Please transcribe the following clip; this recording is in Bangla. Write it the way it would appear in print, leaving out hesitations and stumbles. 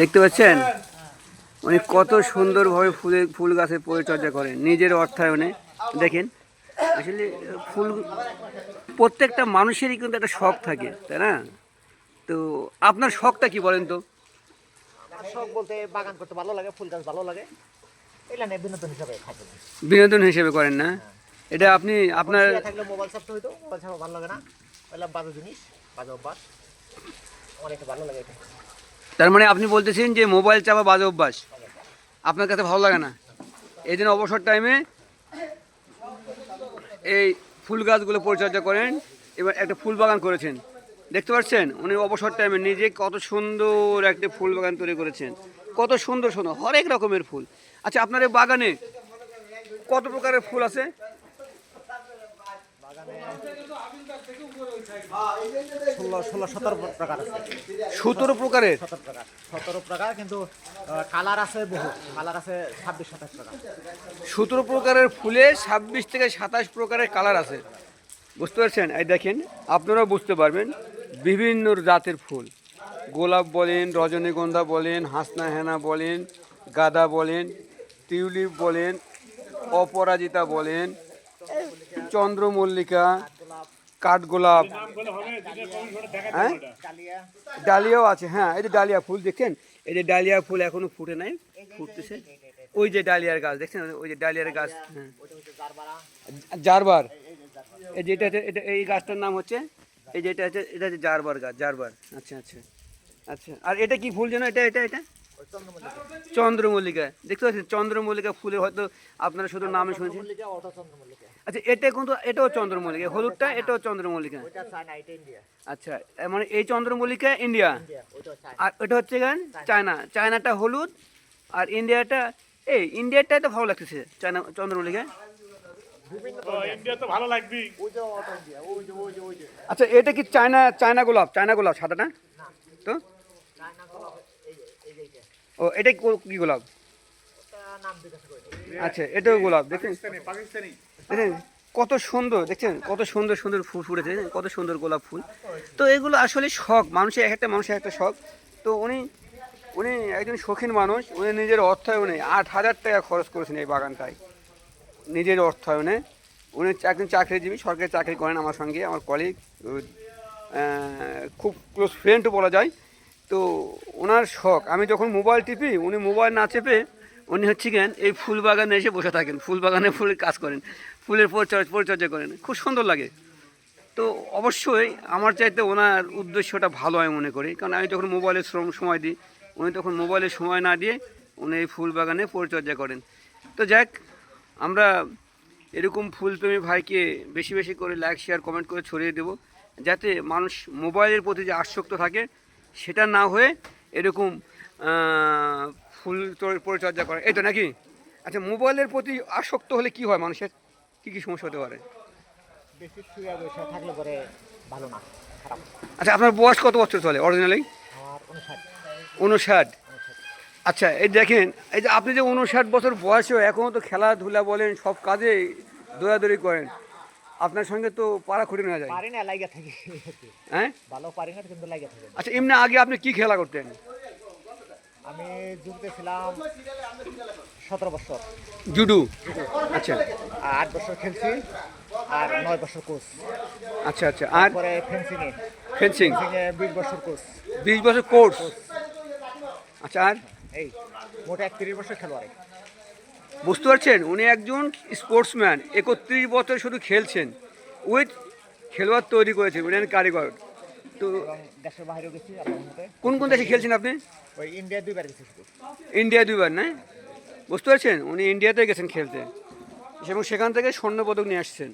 দেখতে পাচ্ছেন উনি কত সুন্দরভাবে ফুল গাছের পরিচর্যা করেন নিজের অর্থায়নে। দেখেন আসলে ফুল প্রত্যেকটা মানুষেরই কিন্তু একটা শখ থাকে, তাই না? তো আপনার শখটা কি বলেন তো? আমার শখ বলতে বাগান করতে ভালো লাগে, ফুল গাছ ভালো লাগে, এটা নিয়ে বিনোদন হিসাবে থাকে। বিনোদন হিসেবে করেন না? এটা আপনি আপনার থাকলে মোবাইল চাপতে হইতো, মোবাইল চাপা ভালো লাগে না, বললাম বাজে জিনিস, বাজে অভ্যাস, আমার এটা ভালো লাগে। তার মানে আপনি বলতেছেন যে মোবাইল চাপা বাজে অভ্যাস আপনার কাছে ভালো লাগে না, এই জন্য অবসর টাইমে এই ফুল গাছগুলো পরিচর্যা করেন। এবার একটা ফুল বাগান করেছেন, দেখতে পাচ্ছেন উনি অবসর টাইমে নিজে কত সুন্দর একটা ফুল বাগান তৈরি করেছেন, কত সুন্দর সুন্দর হরেক রকমের ফুল। আচ্ছা, আপনার এই বাগানে কত প্রকারের ফুল আছে? 17 প্রকার আছে। 17 প্রকারের? 17 প্রকার, কিন্তু কালার আছে বহু, কালার আছে 26-27 প্রকার। 17 প্রকারের ফুলে 26 থেকে 27 প্রকারের কালার আছে, বুঝতে পারছেন? এই দেখেন, আপনারাও বুঝতে পারবেন বিভিন্ন জাতের ফুল, গোলাপ বলেন, রজনীগন্ধা বলেন, হাসনা হেনা বলেন, গাঁদা বলেন, টিউলিপ বলেন, অপরাজিতা বলেন, চন্দ্রমল্লিকা, কাঠগোলাপ, হ্যাঁ ডালিয়াও আছে। হ্যাঁ, এই যে ডালিয়া ফুল দেখছেন, এই যে ডালিয়া ফুল এখনো ফুটে নাই, ফুটতেছে। ওই যে ডালিয়ার গাছ দেখছেন, ওই যে ডালিয়ার গাছ, হ্যাঁ জারবার, এই যেটা এটা এই গাছটার নাম হচ্ছে, এই যেটা আছে এটা হচ্ছে জারবার গাছ, জারবার। আচ্ছা আচ্ছা আচ্ছা, আর এটা কি ফুল যেন? এটা এটা এটা চন্দ্রমল্লিকা। দেখতে পাচ্ছেন চন্দ্রমল্লিকা ফুলে হয়তো আপনারা শুধু নামে শুনেছেন। আচ্ছা, এটা কিন্তু এটাও চন্দ্রমল্লিকা, হলুদটা এটাও চন্দ্রমল্লিকা। আচ্ছা, মানে এই চন্দ্রমল্লিকা ইন্ডিয়া, আর ওটা হচ্ছে চায়না। চায়নাটা হলুদ আর ইন্ডিয়াটা, এই ইন্ডিয়াটাই তো ভালো লাগতেছে, চায়না চন্দ্রমল্লিকা। আচ্ছা, এটা কি চায়না? চায়না গোলাপ, চায়না গোলাপ সাদাটা তো? ও, এটা কি গোলাপ? আচ্ছা, এটাও গোলাপ। দেখেন দেখেন কত সুন্দর, দেখছেন কত সুন্দর সুন্দর ফুল ফুটেছে, কত সুন্দর গোলাপ ফুল। তো এগুলো আসলে শখ, মানুষের একটা মানুষের একটা শখ। তো উনি উনি একজন শৌখিন মানুষ, উনি নিজের অর্থায়নে 8,000 টাকা খরচ করেছেন এই বাগানটায়, নিজের অর্থায়নে। উনি একজন চাকরিজীবী, সরকারি চাকরি করেন আমার সঙ্গে, আমার কলিগ, খুব ক্লোজ ফ্রেন্ডও বলা যায়। তো ওনার শখ, আমি যখন মোবাইল টিপি উনি মোবাইল না চেপে উনি হচ্ছে এই ফুল বাগানে এসে বসে থাকেন, ফুল বাগানে ফুলের কাজ করেন, ফুলের পরিচর্যা করেন, খুব সুন্দর লাগে। তো অবশ্যই আমার চাইতে ওনার উদ্দেশ্যটা ভালো আমি মনে করি, কারণ আমি যখন মোবাইলের সময় দিই, উনি তখন মোবাইলের সময় না দিয়ে উনি এই ফুল বাগানে পরিচর্যা করেন। তো যাক, আমরা এরকম ফুলপ্রেমী ভাইকে বেশি বেশি করে লাইক শেয়ার কমেন্ট করে ছড়িয়ে দেব, যাতে মানুষ মোবাইলের প্রতি যে আসক্ত থাকে সেটা না হয়ে এরকম ফুল পরিচর্যা করে, এই তো নাকি? আচ্ছা, মোবাইলের প্রতি আসক্ত হলে কি হয়, মানুষের কী কী সমস্যা হতে পারে? বেশি শুয়ে বসে থাকলে পরে ভালো না, খারাপ। আচ্ছা, আপনার বয়স কত বছর চলে অরিজিনালি? আমার 59। 59। আচ্ছা, এই দেখেন, এই যে আপনি যে 59 বছর বয়সেও এখনও তো খেলাধুলা বলেন, সব কাজে দৌড়াদৌড়ি করেন, আপনার সঙ্গে তো পাড়া খুঁটে নেওয়া যায়। পারি না, লাগা থাকি। হ্যাঁ, ভালো পারি না, কিন্তু লাগা থাকে। আচ্ছা, এমনি আগে আপনি কি খেলা করতেন? আমি জুডোতে ছিলাম 17 বছর। জুডো? আচ্ছা, 8 বছর খেলছি, আর 9 বছর কোচ। আচ্ছা আচ্ছা, আর পরে ফেন্সিংয়ে, ফেন্সিং 20 বছর কোচ। 20 বছর কোর্স। আচ্ছা, আর এই মোট 31 বছর খেলোয়াড়। বুঝতে পারছেন, উনি একজন স্পোর্টসম্যান, 31 বছর শুধু খেলছেন, উইথ খেলোয়াড় তৈরি করেছেন, উনি কারিগর। তো দেশের বাইরেও গেছি। কোন কোন দেশে খেলছেন আপনি? ওই ইন্ডিয়া 2 বার গেছি শুধু। ইন্ডিয়া 2 বার, না? বুঝতে পারছেন, উনি ইন্ডিয়াতে গেছেন খেলতে এবং সেখান থেকে স্বর্ণপদক নিয়ে আসছেন।